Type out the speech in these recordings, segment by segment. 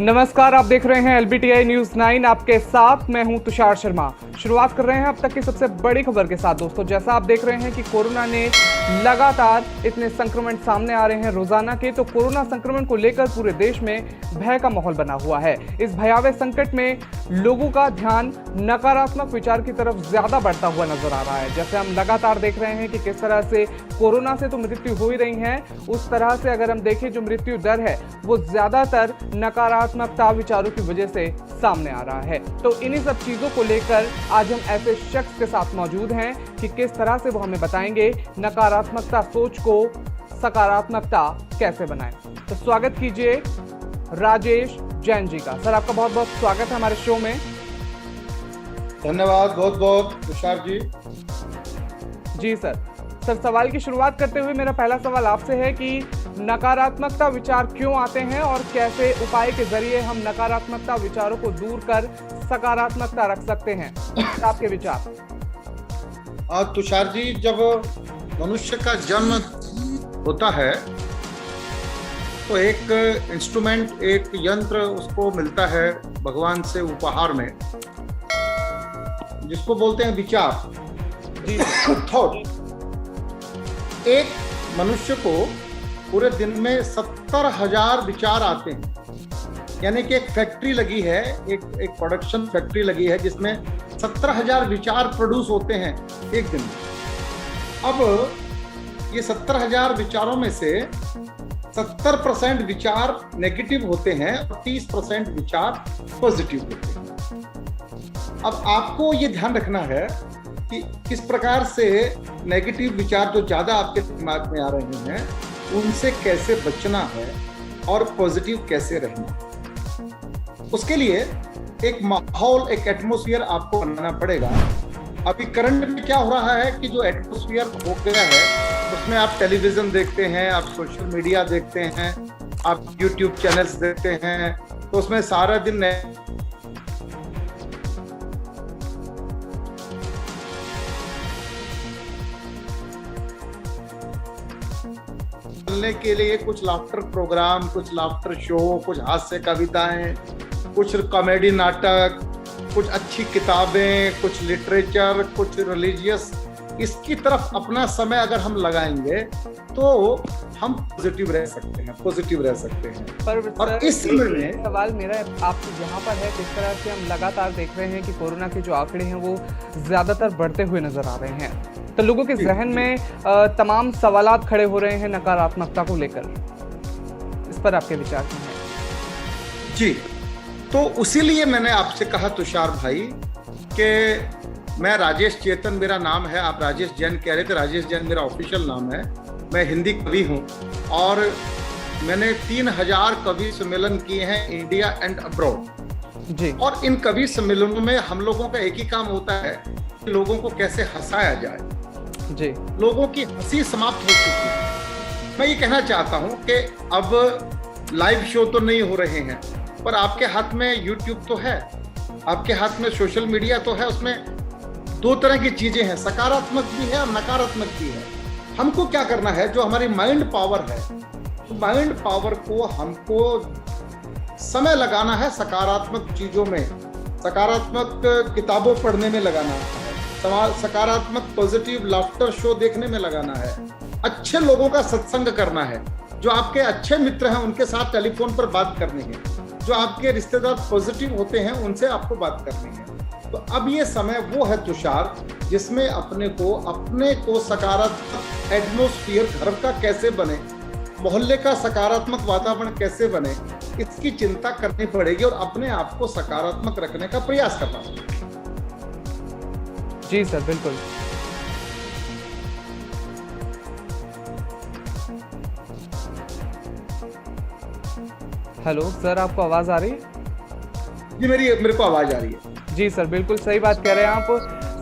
नमस्कार, आप देख रहे हैं LBTI न्यूज 9। आपके साथ मैं हूं तुषार शर्मा। शुरुआत कर रहे हैं अब तक की सबसे बड़ी खबर के साथ। दोस्तों, जैसा आप देख रहे हैं कि कोरोना ने लगातार इतने संक्रमण सामने आ रहे हैं रोजाना के, तो कोरोना संक्रमण को लेकर पूरे देश में भय का माहौल बना हुआ है। इस भयावह संकट में लोगों का ध्यान नकारात्मक विचार की तरफ ज्यादा बढ़ता हुआ नजर आ रहा है। जैसे हम लगातार देख रहे हैं कि किस तरह से कोरोना से तो मृत्यु हो ही रही है, उस तरह से अगर हम देखें जो मृत्यु दर है वो ज्यादातर नकारात्मकता विचारों की वजह से सामने आ रहा है। तो इन्हीं सब चीजों को लेकर आज हम ऐसे शख्स के साथ मौजूद हैं कि किस तरह से वो हमें बताएंगे नकारात्मकता सोच को सकारात्मकता कैसे बनाएं। तो स्वागत कीजिए राजेश जैन जी का। सर, आपका बहुत बहुत स्वागत है हमारे शो में। धन्यवाद बहुत बहुत तुषार जी। जी सर, सवाल की शुरुआत करते हुए मेरा पहला सवाल आपसे है कि नकारात्मकता विचार क्यों आते हैं और कैसे उपाय के जरिए हम नकारात्मकता विचारों को दूर कर सकारात्मकता रख सकते हैं, आपके विचार। तुषार जी, जब मनुष्य का जन्म होता है तो एक इंस्ट्रूमेंट, एक यंत्र उसको मिलता है भगवान से उपहार में, जिसको बोलते हैं विचार, थॉट। एक मनुष्य को पूरे दिन में 70,000 विचार आते हैं, यानी कि एक फैक्ट्री लगी है, एक प्रोडक्शन फैक्ट्री लगी है जिसमें 70,000 विचार प्रोड्यूस होते हैं एक दिन में। अब ये 70,000 विचारों में से 70% विचार नेगेटिव होते हैं और 30% विचार पॉजिटिव होते हैं। अब आपको ये ध्यान रखना है कि किस प्रकार से नेगेटिव विचार जो ज्यादा आपके दिमाग में आ रहे हैं उनसे कैसे बचना है और पॉजिटिव कैसे रहना। उसके लिए एक माहौल, एक एटमॉस्फेयर आपको बनाना पड़ेगा। अभी करंट में क्या हो रहा है कि जो एटमॉस्फेयर हो गया है उसमें आप टेलीविजन देखते हैं, आप सोशल मीडिया देखते हैं, आप यूट्यूब चैनल्स देखते हैं, तो उसमें सारा दिन के लिए कुछ लाफ्टर प्रोग्राम, कुछ लाफ्टर शो, कुछ हास्य कविताएं, कुछ कॉमेडी नाटक, कुछ अच्छी किताबें, कुछ लिटरेचर, कुछ रिलीजियस, इसकी तरफ अपना समय अगर हम लगाएंगे तो हम पॉजिटिव रह सकते हैं, पॉजिटिव रह सकते हैं। और इस समय में सवाल मेरा आपसे यहाँ पर है, किस तरह से हम लगातार देख रहे हैं कि कोरोना के जो आंकड़े हैं वो ज्यादातर बढ़ते हुए नजर आ रहे हैं, तो लोगों के जहन में तमाम सवालात खड़े हो रहे हैं नकारात्मकता को लेकर। इस पर आपके विचार क्या हैं? जी, तो उसीलिए मैंने आपसे कहा तुषार भाई कि मैं राजेश चेतन मेरा नाम है। आप राजेश जैन कह रहे थे, राजेश जैन मेरा ऑफिशियल नाम है। मैं हिंदी कवि हूँ और मैंने 3000 कवि सम्मेलन किए हैं इंडिया एंड अब्रॉड जी। और इन कवि सम्मेलनों में हम लोगों का एक ही काम होता है, लोगों को कैसे हंसाया जाए जी। लोगों की हंसी समाप्त हो चुकी है। मैं ये कहना चाहता हूँ कि अब लाइव शो तो नहीं हो रहे हैं, पर आपके हाथ में यूट्यूब तो है, आपके हाथ में सोशल मीडिया तो है। उसमें दो तरह की चीजें हैं, सकारात्मक भी है और नकारात्मक भी है। हमको क्या करना है, जो हमारी माइंड पावर है, माइंड पावर को हमको समय लगाना है सकारात्मक चीजों में, सकारात्मक किताबों पढ़ने में लगाना है, सकारात्मक पॉजिटिव लाफ्टर शो देखने में लगाना है, अच्छे लोगों का सत्संग करना है, जो आपके अच्छे मित्र हैं उनके साथ टेलीफोन पर बात करनी है, जो आपके रिश्तेदार पॉजिटिव होते हैं उनसे आपको बात करनी है। तो अब ये समय वो है तुषार, जिसमें अपने को सकारात्मक एटमॉस्फेयर घर का कैसे बने, मोहल्ले का सकारात्मक वातावरण कैसे बने, इसकी चिंता करनी पड़ेगी और अपने आप को सकारात्मक रखने का प्रयास करना पड़ेगा। जी सर, बिल्कुल। हेलो सर, आपको आवाज आ रही है? जी, मेरे को आवाज आ रही है। जी सर, बिल्कुल सही बात कह रहे हैं आप।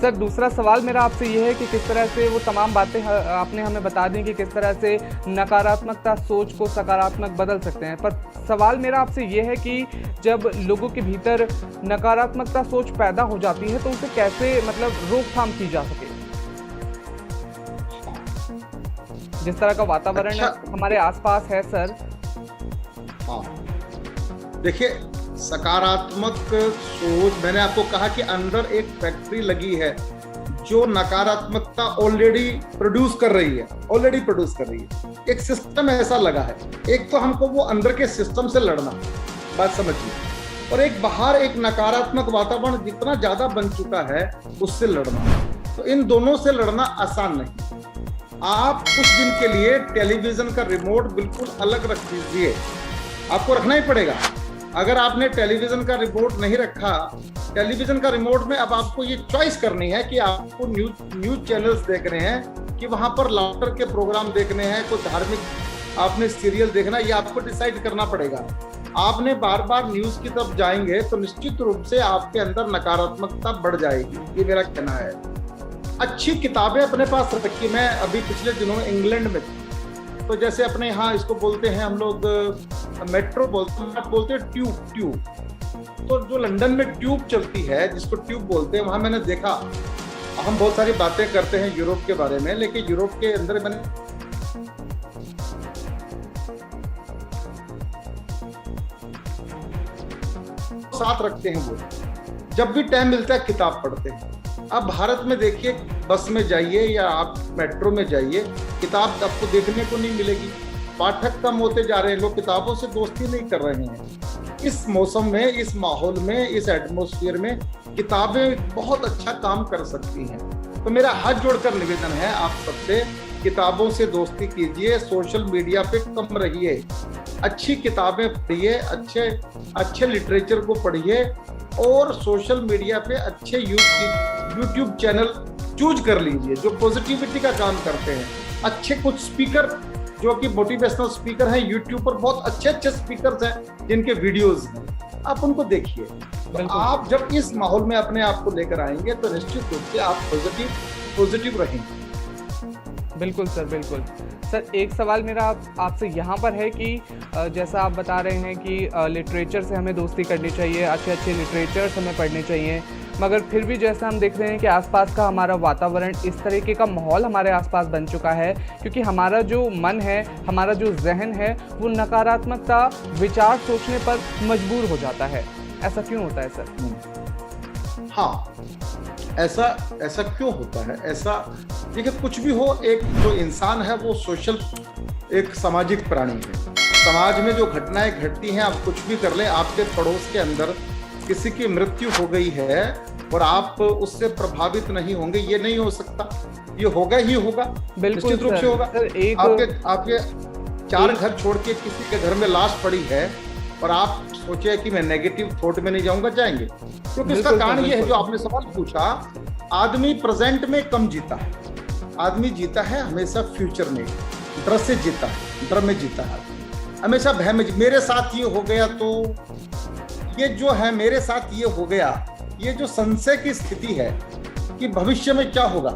सर, दूसरा सवाल मेरा आपसे ये है कि किस तरह से वो तमाम बातें आपने हमें बता दी कि किस तरह से नकारात्मकता सोच को सकारात्मक बदल सकते हैं, पर सवाल मेरा आपसे ये है कि जब लोगों के भीतर नकारात्मकता सोच पैदा हो जाती है तो उसे कैसे रोकथाम की जा सके। जिस तरह का वातावरण हमारे आसपास है सर। हाँ, देखिए, सकारात्मक सोच, मैंने आपको कहा कि अंदर एक फैक्ट्री लगी है जो नकारात्मकता ऑलरेडी प्रोड्यूस कर रही है, एक सिस्टम ऐसा लगा है। एक तो हमको वो अंदर के सिस्टम से लड़ना, बात समझिए, और एक बाहर एक नकारात्मक वातावरण जितना ज्यादा बन चुका है उससे लड़ना। तो इन दोनों से लड़ना आसान नहीं। आप कुछ दिन के लिए टेलीविजन का रिमोट बिल्कुल अलग रख दीजिए, आपको रखना ही पड़ेगा। अगर आपने टेलीविजन का रिमोट नहीं रखा, टेलीविजन का रिमोट में अब आपको ये चॉइस करनी है कि आपको न्यूज चैनल्स देखने हैं कि वहां पर लाफ्टर के प्रोग्राम देखने हैं, कोई धार्मिक आपने सीरियल देखना, ये आपको डिसाइड करना पड़ेगा। आपने बार बार न्यूज की तरफ जाएंगे तो निश्चित रूप से आपके अंदर नकारात्मकता बढ़ जाएगी, ये मेरा कहना है। अच्छी किताबें अपने पास रखिए। मैं अभी पिछले दिनों में इंग्लैंड में था, तो जैसे अपने यहाँ इसको बोलते हैं हम लोग मेट्रो बोलते हैं ट्यूब। तो जो लंदन में ट्यूब चलती है, जिसको ट्यूब बोलते हैं, वहां मैंने देखा, हम बहुत सारी बातें करते हैं यूरोप के बारे में, लेकिन यूरोप के अंदर मैंने साथ रखते हैं, वो जब भी टाइम मिलता है किताब पढ़ते हैं। अब भारत में देखिए, बस में जाइए या आप मेट्रो में जाइए, किताब आपको देखने को नहीं मिलेगी। पाठक कम होते जा रहे हैं, लोग किताबों से दोस्ती नहीं कर रहे हैं। इस मौसम में, इस माहौल में, इस एटमॉस्फेयर में किताबें बहुत अच्छा काम कर सकती हैं। तो मेरा हाथ जोड़कर निवेदन है आप सबसे, किताबों से दोस्ती कीजिए, सोशल मीडिया पे कम रहिए, अच्छी किताबें पढ़िए, अच्छे लिटरेचर को पढ़िए, और सोशल मीडिया पे अच्छे यूट्यूब चैनल चूज कर लीजिए जो पॉजिटिविटी का काम करते हैं। अच्छे कुछ स्पीकर जो कि मोटिवेशनल स्पीकर हैं, यूट्यूब पर बहुत अच्छे स्पीकर्स हैं जिनके वीडियोस हैं, आप उनको देखिए। तो आप जब इस माहौल में अपने आप को लेकर आएंगे तो निश्चित रूप से आप पॉजिटिव रहेंगे। बिल्कुल सर, बिल्कुल सर। एक सवाल मेरा आपसे यहाँ पर है कि जैसा आप बता रहे हैं कि लिटरेचर से हमें दोस्ती करनी चाहिए, अच्छे लिटरेचर्स हमें पढ़ने चाहिए, मगर फिर भी जैसा हम देख रहे हैं कि आसपास का हमारा वातावरण, इस तरीके का माहौल हमारे आसपास बन चुका है, क्योंकि हमारा जो मन है, हमारा जो जहन है, वो नकारात्मकता विचार सोचने पर मजबूर हो जाता है। ऐसा क्यों होता है सर? हाँ, ऐसा क्यों होता है? ऐसा देखिए, कुछ भी हो, एक जो इंसान है वो सोशल, एक सामाजिक प्राणी है। समाज में जो घटनाएं घटती हैं, आप कुछ भी कर लें, आपके पड़ोस के अंदर किसी की मृत्यु हो गई है और आप उससे प्रभावित नहीं होंगे, ये नहीं हो सकता, ये होगा ही होगा, निश्चित रूप से होगा। आपके 4 घर छोड़ के किसी के घर में लाश पड़ी है और आप सोचे कि मैं नेगेटिव थॉट में नहीं जाऊंगा, जाएंगे। क्योंकि इसका कारण ये है जो आपने सवाल पूछा, आदमी प्रेजेंट में कम जीता है, आदमी जीता है हमेशा फ्यूचर में, डर से जीता है, डर में जीता है, हमेशा भय में। मेरे साथ ये हो गया तो ये जो है, मेरे साथ ये हो गया, ये जो संशय की स्थिति है कि भविष्य में क्या होगा,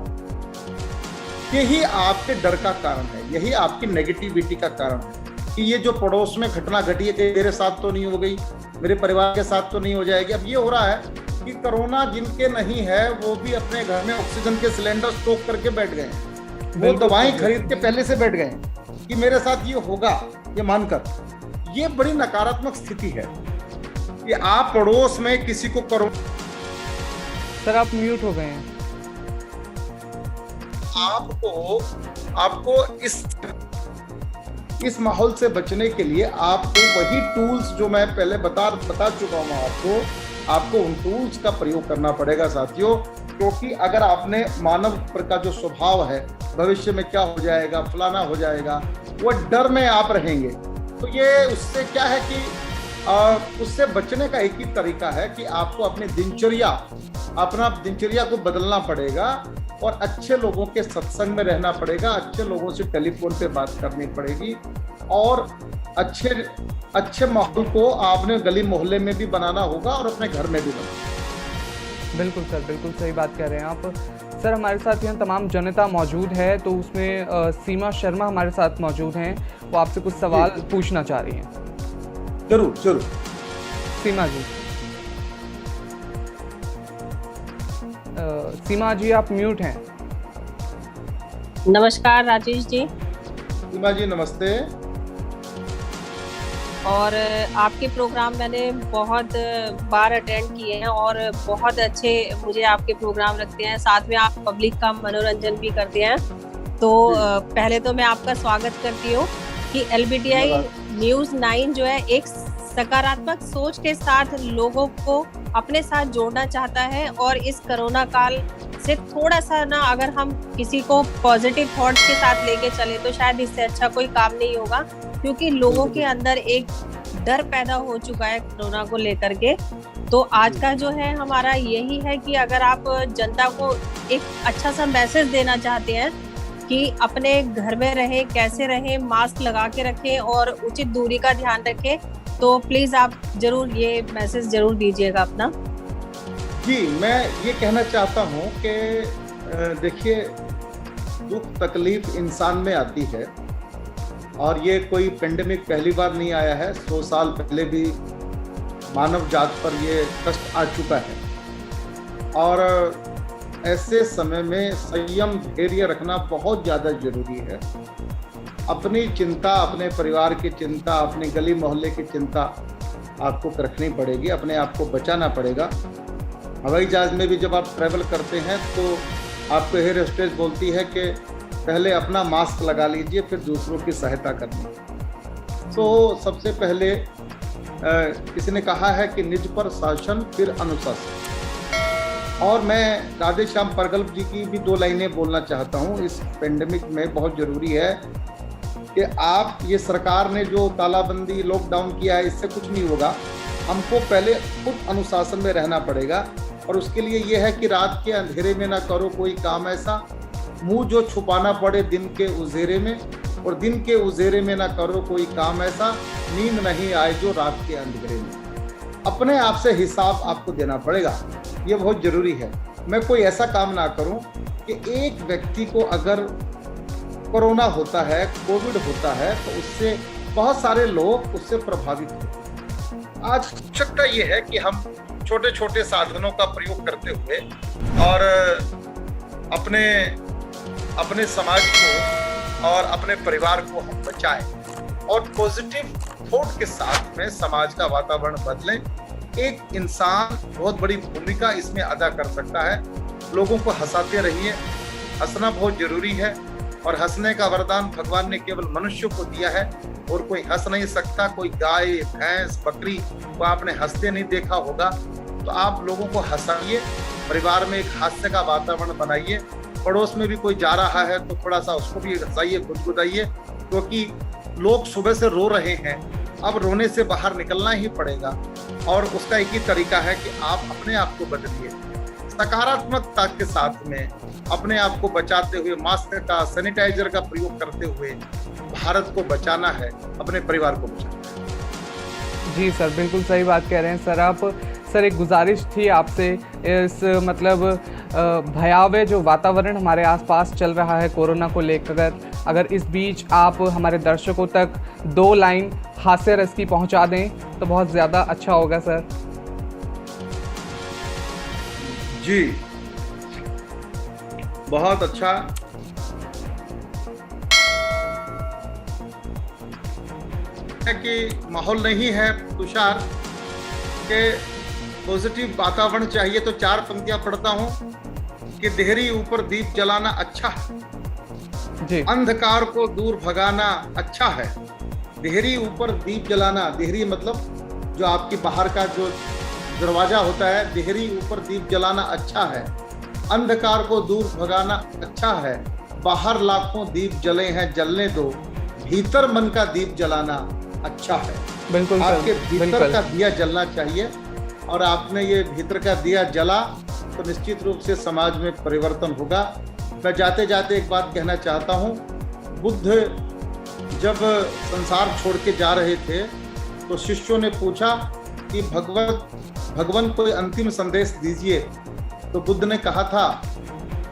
यही आपके डर का कारण है, यही आपकी नेगेटिविटी का कारण है कि ये जो पड़ोस में घटना घटी है कि मेरे साथ तो नहीं हो गई, मेरे परिवार के साथ तो नहीं हो जाएगी। अब ये हो रहा है कि कोरोना जिनके नहीं है वो भी अपने घर में ऑक्सीजन के सिलेंडर स्टॉक करके बैठ गए हैं, वो दवाएं खरीद के पहले से बैठ गए हैं कि मेरे साथ ये होगा, ये मानकर। ये बड़ी नकारात्मक स्थिति है कि आप पड़ोस में किसी को सर आप म्यूट हो गए हैं। आपको इस माहौल से बचने के लिए आपको वही टूल्स जो मैं पहले बता चुका हूं, आपको उन टूल्स का प्रयोग करना पड़ेगा साथियों। क्योंकि अगर आपने मानव का जो स्वभाव है, भविष्य में क्या हो जाएगा, फलाना हो जाएगा, वो डर में आप रहेंगे, तो ये उससे क्या है कि उससे बचने का एक ही तरीका है कि आपको अपनी दिनचर्या को बदलना पड़ेगा और अच्छे लोगों के सत्संग में रहना पड़ेगा, अच्छे लोगों से टेलीफोन पे बात करनी पड़ेगी, और अच्छे माहौल को आपने गली मोहल्ले में भी बनाना होगा और अपने घर में भी बनाना। बिल्कुल सर, बिल्कुल सही बात कह रहे हैं आप। सर हमारे साथ यहाँ तमाम जनता मौजूद है, तो उसमें सीमा शर्मा हमारे साथ मौजूद हैं, वो आपसे कुछ सवाल पूछना चाह रही हैं। जरूर। सीमा जी, सीमा जी आप म्यूट हैं। नमस्कार राजेश जी। सीमा जी नमस्ते। और आपके प्रोग्राम मैंने बहुत बार अटेंड किए हैं और बहुत अच्छे मुझे आपके प्रोग्राम लगते हैं। साथ में आप पब्लिक का मनोरंजन भी करते हैं। तो पहले तो मैं आपका स्वागत करती हूँ कि LBTI न्यूज़ 9 जो है एक सकारात्मक सोच के साथ लोगों को अपने साथ जोड़ना चाहता है। और इस कोरोना काल से थोड़ा सा ना, अगर हम किसी को पॉजिटिव थॉट्स के साथ लेके चले तो शायद इससे अच्छा कोई काम नहीं होगा, क्योंकि लोगों के अंदर एक डर पैदा हो चुका है कोरोना को लेकर के। तो आज का जो है हमारा यही है कि अगर आप जनता को एक अच्छा सा मैसेज देना चाहते हैं कि अपने घर में रहें, कैसे रहें, मास्क लगा के रखें और उचित दूरी का ध्यान रखें, तो प्लीज आप जरूर ये मैसेज जरूर दीजिएगा अपना। जी, मैं ये कहना चाहता हूँ कि देखिए, दुख तकलीफ इंसान में आती है और ये कोई पेंडेमिक पहली बार नहीं आया है। 100 साल पहले भी मानव जात पर ये कष्ट आ चुका है और ऐसे समय में संयम, धैर्य रखना बहुत ज़्यादा जरूरी है। अपनी चिंता, अपने परिवार की चिंता, अपने गली मोहल्ले की चिंता आपको रखनी पड़ेगी, अपने आप को बचाना पड़ेगा। हवाई जहाज़ में भी जब आप ट्रैवल करते हैं तो आपको एयर होस्टेस बोलती है कि पहले अपना मास्क लगा लीजिए, फिर दूसरों की सहायता करनी। तो सबसे पहले किसी ने कहा है कि निज पर शासन फिर अनुशासन। और मैं राधे श्याम परगल्प जी की भी 2 लाइनें बोलना चाहता हूँ। इस पेंडेमिक में बहुत ज़रूरी है कि आप, ये सरकार ने जो तालाबंदी, लॉकडाउन किया है, इससे कुछ नहीं होगा। हमको पहले खुद अनुशासन में रहना पड़ेगा और उसके लिए ये है कि रात के अंधेरे में ना करो कोई काम ऐसा, मुंह जो छुपाना पड़े दिन के उजेरे में, और दिन के उजेरे में ना करो कोई काम ऐसा, नींद नहीं आए जो रात के अंधेरे में। अपने आप से हिसाब आपको देना पड़ेगा, ये बहुत ज़रूरी है। मैं कोई ऐसा काम ना करूं कि एक व्यक्ति को अगर कोरोना होता है, कोविड होता है, तो उससे बहुत सारे लोग उससे प्रभावित हो। आज आवश्यकता ये है कि हम छोटे छोटे साधनों का प्रयोग करते हुए और अपने समाज को और अपने परिवार को हम बचाएं और पॉजिटिव थॉट के साथ में समाज का वातावरण बदलें। एक इंसान बहुत बड़ी भूमिका इसमें अदा कर सकता है। लोगों को हंसाते रहिए, हंसना बहुत जरूरी है और हंसने का वरदान भगवान ने केवल मनुष्य को दिया है और कोई हंस नहीं सकता। कोई गाय, भैंस, बकरी को आपने हंसते नहीं देखा होगा। तो आप लोगों को हंसाइए, परिवार में एक हास्य का वातावरण बनाइए। पड़ोस में भी कोई जा रहा है तो थोड़ा सा उसको भी हंसाइए, गुदगुदाइए, क्योंकि लोग सुबह से रो रहे हैं, अब रोने से बाहर निकलना ही पड़ेगा। और उसका एक ही तरीका है कि आप अपने आप को बदलिए, सकारात्मकता के साथ में अपने आप को बचाते हुए, मास्क का, सैनिटाइजर का प्रयोग करते हुए भारत को बचाना है, अपने परिवार को बचाना है। जी सर, बिल्कुल सही बात कह रहे हैं सर आप। सर, एक गुजारिश थी आपसे, इस मतलब भयावह जो वातावरण हमारे आसपास चल रहा है कोरोना को लेकर, अगर इस बीच आप हमारे दर्शकों तक 2 लाइन हास्य रस की पहुंचा दें तो बहुत ज़्यादा अच्छा होगा सर। जी, बहुत अच्छा। है कि माहौल नहीं है तुषार के पॉजिटिव वातावरण चाहिए, तो 4 पंक्तियां पढ़ता हूं कि देहरी ऊपर दीप जलाना अच्छा है जी, अंधकार को दूर भगाना अच्छा है। देहरी ऊपर दीप जलाना, देहरी मतलब जो आपकी बाहर का जो दरवाजा होता है, देहरी ऊपर दीप जलाना अच्छा है। अंधकार को दूर भगाना अच्छा है। बाहर लाखों दीप जले हैं, जलने दो, भीतर मन का दीप जलाना अच्छा है। बिल्कुल आपके भीतर बिल्कुल का दिया जलना चाहिए और आपने ये भीतर का दिया जला तो निश्चित रूप से समाज में परिवर्तन होगा। मैं जाते जाते एक बात कहना चाहता हूँ। बुद्ध जब संसार छोड़ के जा रहे थे तो शिष्यों ने पूछा कि भगवान कोई अंतिम संदेश दीजिए। तो बुद्ध ने कहा था,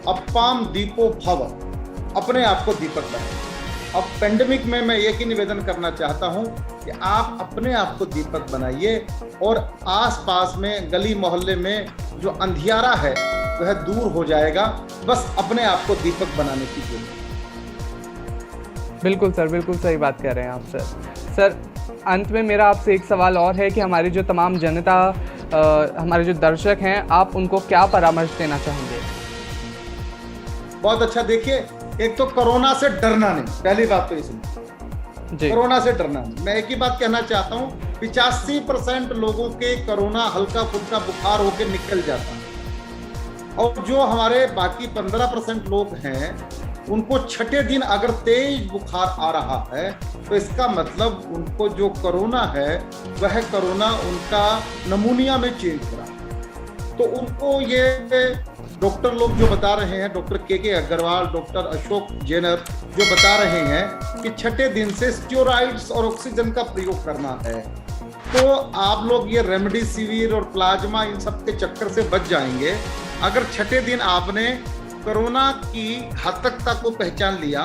अप्पाम दीपो भव, अपने आप को दीपक बनाए। अब पेंडेमिक में मैं एक ही निवेदन करना चाहता हूं कि आप अपने आप को दीपक बनाइए और आसपास में, गली मोहल्ले में जो अंधियारा है वह दूर हो जाएगा। बस अपने आप को दीपक बनाने की जरूरत है। बिल्कुल सर, बिल्कुल सही बात कह रहे हैं आप सर। अंत में मेरा आपसे एक सवाल और है कि हमारी जो तमाम जनता, हमारे जो दर्शक हैं, आप उनको क्या परामर्श देना चाहेंगे? बहुत अच्छा। देखिए, एक तो कोरोना से डरना नहीं, पहली बात तो इसमें जी। कोरोना से डरना नहीं। मैं एक ही बात कहना चाहता हूँ, 85% लोगों के कोरोना हल्का फुल्का बुखार होकर निकल जाता है, और जो हमारे बाकी 15% लोग हैं उनको छठे दिन अगर तेज बुखार आ रहा है तो इसका मतलब उनको जो कोरोना है वह कोरोना उनका नमूनिया में चेंज हो रहा है। तो उनको ये डॉक्टर लोग जो बता रहे हैं, डॉक्टर के अग्रवाल, डॉक्टर अशोक जेनर जो बता रहे हैं कि छठे दिन से स्टेरॉइड्स और ऑक्सीजन का प्रयोग करना है, तो आप लोग ये रेमडेसिविर और प्लाज्मा इन सब के चक्कर से बच जाएंगे। अगर छठे दिन आपने कोरोना की घातकता को पहचान लिया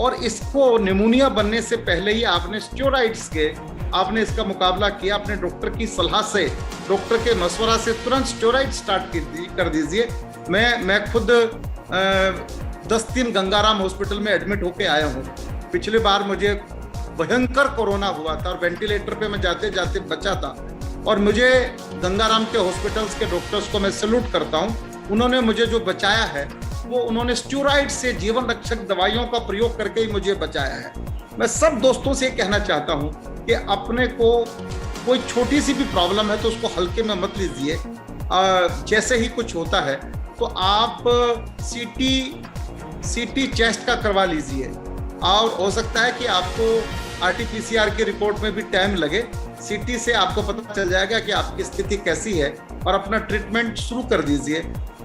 और इसको निमोनिया बनने से पहले ही आपने स्टेरॉइड्स के आपने इसका मुकाबला किया, अपने डॉक्टर की सलाह से, डॉक्टर के मशवरा से तुरंत स्टेरॉइड स्टार्ट कर दीजिए। मैं खुद 10 दिन गंगाराम हॉस्पिटल में एडमिट होके आया हूँ। पिछले बार मुझे भयंकर कोरोना हुआ था और वेंटिलेटर पे मैं जाते जाते बचा था, और मुझे गंगाराम के हॉस्पिटल्स के डॉक्टर्स को मैं सैल्यूट करता हूँ। उन्होंने मुझे जो बचाया है वो उन्होंने स्टेरॉइड से, जीवन रक्षक दवाइयों का प्रयोग करके ही मुझे बचाया है। मैं सब दोस्तों से कहना चाहता हूँ कि अपने को कोई छोटी सी भी प्रॉब्लम है तो उसको हल्के में मत लीजिए। जैसे ही कुछ होता है तो आप सीटी चेस्ट का करवा लीजिए, और हो सकता है कि आपको RT-PCR की रिपोर्ट में भी टाइम लगे। सीटी से आपको पता चल जाएगा कि आपकी स्थिति कैसी है और अपना ट्रीटमेंट शुरू कर दीजिए।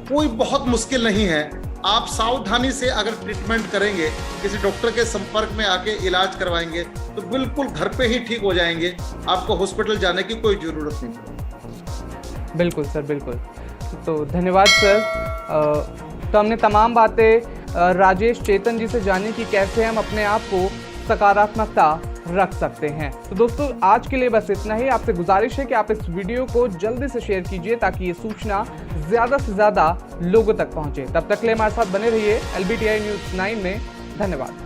कोई बहुत मुश्किल नहीं है। आप सावधानी से अगर ट्रीटमेंट करेंगे, किसी डॉक्टर के संपर्क में आके इलाज करवाएंगे तो बिल्कुल घर पे ही ठीक हो जाएंगे। आपको हॉस्पिटल जाने की कोई ज़रूरत नहीं। बिल्कुल सर, बिल्कुल। तो धन्यवाद सर। तो हमने तमाम बातें राजेश चेतन जी से जानी कि कैसे हम अपने आप को सकारात्मकता रख सकते हैं। तो दोस्तों, आज के लिए बस इतना ही। आपसे गुजारिश है कि आप इस वीडियो को जल्दी से शेयर कीजिए ताकि ये सूचना ज़्यादा से ज़्यादा लोगों तक पहुंचे। तब तक के लिए हमारे साथ बने रहिए LBTI News 9 में। धन्यवाद।